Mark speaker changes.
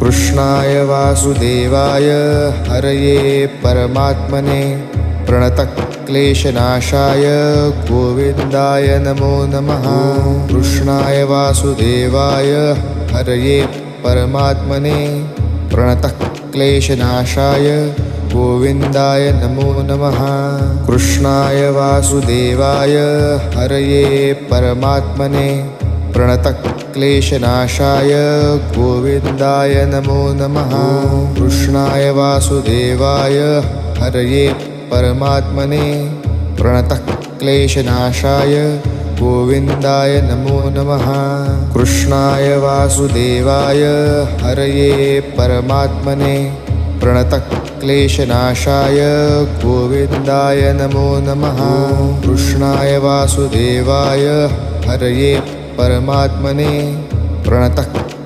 Speaker 1: कृष्णाय वासुदेवाय हरये परमात्मने प्रणतक्लेशनाशाय गोविन्दाय नमो नमः। कृष्णाय वासुदेवाय हरये परमात्मने प्रणतक्लेशनाशाय गोविन्दाय नमो नमः। कृष्णाय वासुदेवाय हरये परमात्मने प्रणतक्लेशनाशाय गोविन्दाय नमो नमः। कृष्णाय वासुदेवाय हरये परमात्मने प्रणतक्लेशनाशाय गोविन्दाय नमो नमः। कृष्णाय वासुदेवाय हरये परमात्मने प्रणतक्लेशनाशाय गोविन्दाय नमो नमः। कृष्णाय वासुदेवाय हरये परमात्मने प्रणतक्लेशनाशाय